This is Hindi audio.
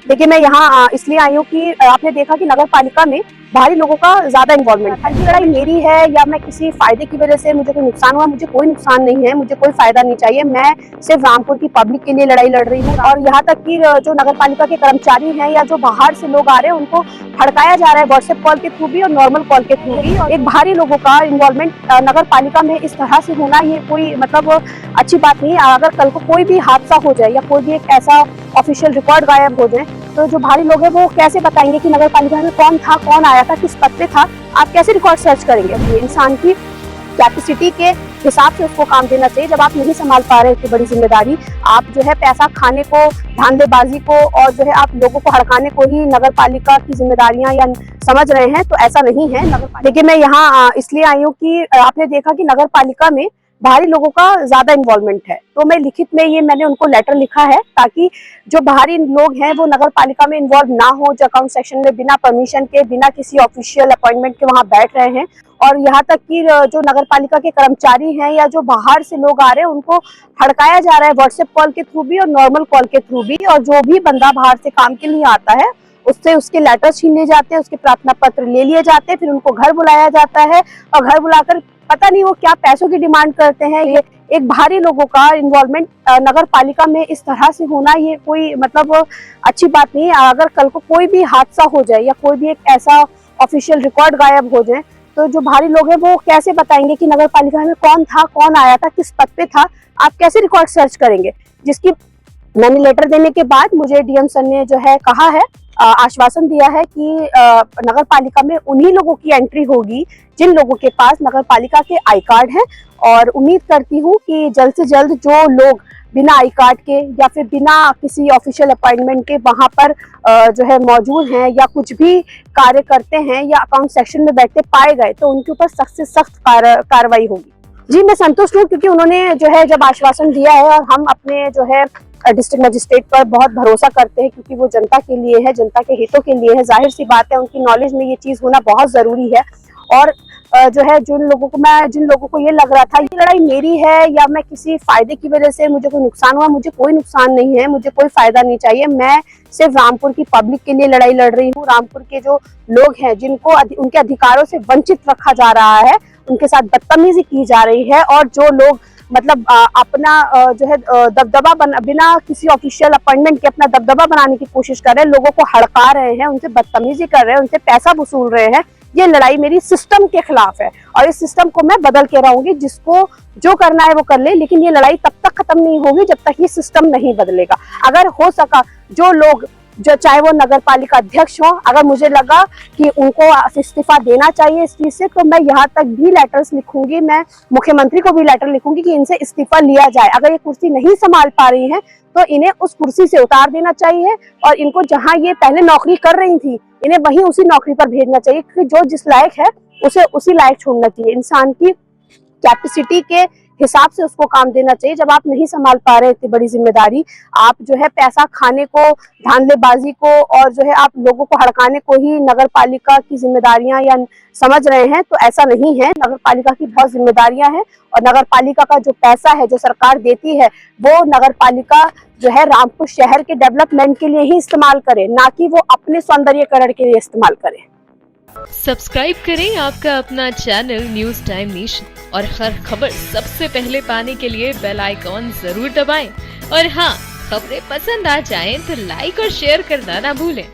देखिए, मैं यहाँ इसलिए आई हूँ कि आपने देखा कि नगर पालिका में बाहरी लोगों का ज्यादा इन्वॉल्वमेंट है। लड़ाई मेरी है या मैं किसी फायदे की वजह से मुझे कोई नुकसान हुआ, मुझे कोई नुकसान नहीं है, मुझे कोई फायदा नहीं चाहिए। मैं सिर्फ रामपुर की पब्लिक के लिए लड़ाई लड़ रही हूँ। और यहाँ तक कि जो नगर पालिका के कर्मचारी हैं या जो बाहर से लोग आ रहे हैं, उनको हड़काया जा रहा है व्हाट्सएप कॉल के थ्रू भी और नॉर्मल कॉल के थ्रू भी। और एक बाहरी लोगों का इन्वॉल्वमेंट नगर पालिका में इस तरह से होना, ये कोई मतलब अच्छी बात नहीं है। अगर कल को कोई भी हादसा हो जाए या कोई भी एक ऐसा ऑफिशियल रिकॉर्ड गायब हो जाए, तो जो बाहरी लोग हैं वो कैसे बताएंगे कि नगर पालिका में कौन था, कौन आया था, किस पद पे था? आप कैसे रिकॉर्ड सर्च करेंगे? इंसान की कैपेसिटी के हिसाब से उसको काम देना चाहिए। जब आप नहीं संभाल पा रहे इतनी बड़ी जिम्मेदारी, आप जो है पैसा खाने को, धांधलेबाजी को और जो है आप लोगों को हड़काने को ही नगर पालिका की जिम्मेदारियां या समझ रहे हैं, तो ऐसा नहीं है। देखिए, मैं यहाँ इसलिए आई हूँ कि आपने देखा कि नगर पालिका में बाहरी लोगों का ज्यादा इन्वॉल्वमेंट है, तो मैं लिखित में ये मैंने उनको लेटर लिखा है ताकि जो बाहरी लोग हैं वो नगर पालिका में इन्वॉल्व ना हो, जो अकाउंट सेक्शन में बिना परमिशन के, बिना किसी ऑफिशियल अपॉइंटमेंट के वहां बैठ रहे हैं। और यहाँ तक कि जो नगर पालिका के कर्मचारी हैं या जो बाहर से लोग आ रहे हैं, उनको हड़काया जा रहा है व्हाट्सएप कॉल के थ्रू भी और नॉर्मल कॉल के थ्रू भी। और जो भी बंदा बाहर से काम के लिए आता है, उससे उसके लेटर छीन लिए जाते हैं, उसके प्रार्थना पत्र ले लिए जाते हैं, फिर उनको घर बुलाया जाता है और घर बुलाकर पता नहीं वो क्या पैसों की डिमांड करते हैं। ये एक बाहरी लोगों का इन्वॉल्वमेंट नगर पालिका में इस तरह से होना, ये कोई मतलब अच्छी बात नहीं है। अगर कल को कोई भी हादसा हो जाए या कोई भी एक ऐसा ऑफिशियल रिकॉर्ड गायब हो जाए, तो जो बाहरी लोग हैं वो कैसे बताएंगे कि नगर पालिका में कौन था, कौन आया था, किस पद पे था? आप कैसे रिकॉर्ड सर्च करेंगे? जिसकी मैंने लेटर देने के बाद मुझे डीएम सर ने जो है कहा है, आश्वासन दिया है कि नगर पालिका में उन्हीं लोगों की एंट्री होगी जिन लोगों के पास नगर पालिका के आई कार्ड है। और उम्मीद करती हूँ कि जल्द से जल्द जो लोग बिना आई कार्ड के या फिर बिना किसी ऑफिशियल अपॉइंटमेंट के वहां पर जो है मौजूद हैं या कुछ भी कार्य करते हैं या अकाउंट सेक्शन में बैठते पाए गए, तो उनके ऊपर सख्त से सख्त कार्रवाई होगी। जी, मैं संतुष्ट हूँ क्योंकि उन्होंने जो है जब आश्वासन दिया है, और हम अपने जो है डिस्ट्रिक्ट मजिस्ट्रेट पर बहुत भरोसा करते हैं क्योंकि वो जनता के लिए है, जनता के हितों के लिए है। जाहिर सी बात है, उनकी नॉलेज में ये चीज होना बहुत जरूरी है। और जो है जिन लोगों को ये लग रहा था ये लड़ाई मेरी है या मैं किसी फायदे की वजह से मुझे कोई नुकसान हुआ, मुझे कोई नुकसान नहीं है, मुझे कोई फायदा नहीं चाहिए। मैं सिर्फ रामपुर की पब्लिक के लिए लड़ाई लड़ रही हूँ। रामपुर के जो लोग हैं जिनको उनके अधिकारों से वंचित रखा जा रहा है, उनके साथ बदतमीजी की जा रही है, और जो लोग मतलब अपना जो है दबदबा बिना किसी ऑफिशियल अपॉइंटमेंट के अपना दबदबा बनाने की कोशिश कर रहे हैं, लोगों को हड़का रहे हैं, उनसे बदतमीजी कर रहे हैं, उनसे पैसा वसूल रहे हैं। ये लड़ाई मेरी सिस्टम के खिलाफ है और इस सिस्टम को मैं बदल के रहूंगी। जिसको जो करना है वो कर ले, लेकिन ये लड़ाई तब तक खत्म नहीं होगी जब तक ये सिस्टम नहीं बदलेगा। अगर हो सका जो लोग, जो चाहे वो नगर पालिका अध्यक्ष हो, अगर मुझे लगा कि उनको इस्तीफा देना चाहिए इस चीज से, तो मैं यहाँ तक भी लेटर्स लिखूंगी, मैं मुख्यमंत्री को भी लेटर लिखूंगी कि इनसे इस्तीफा लिया जाए। अगर ये कुर्सी नहीं संभाल पा रही हैं तो इन्हें उस कुर्सी से उतार देना चाहिए और इनको जहां ये पहले नौकरी कर रही थी, इन्हें वहीं उसी नौकरी पर भेजना चाहिए, क्योंकि जो जिस लायक है उसे उसी लायक छोड़ना चाहिए। इंसान की कैपेसिटी के हिसाब से उसको काम देना चाहिए। जब आप नहीं संभाल पा रहे इतनी बड़ी जिम्मेदारी, आप जो है पैसा खाने को, धांधलेबाजी को और जो है आप लोगों को हड़काने को ही नगर पालिका की जिम्मेदारियां या समझ रहे हैं, तो ऐसा नहीं है। नगर पालिका की बहुत जिम्मेदारियां हैं और नगर पालिका का जो पैसा है जो सरकार देती है, वो नगर पालिका जो है रामपुर शहर के डेवलपमेंट के लिए ही इस्तेमाल करे, ना कि वो अपने सौंदर्यकरण के लिए इस्तेमाल करे। सब्सक्राइब करें आपका अपना चैनल न्यूज टाइम नेशन और हर खबर सबसे पहले पाने के लिए बेल आइकॉन जरूर दबाएं। और हाँ, खबरें पसंद आ जाएं तो लाइक और शेयर करना ना भूलें।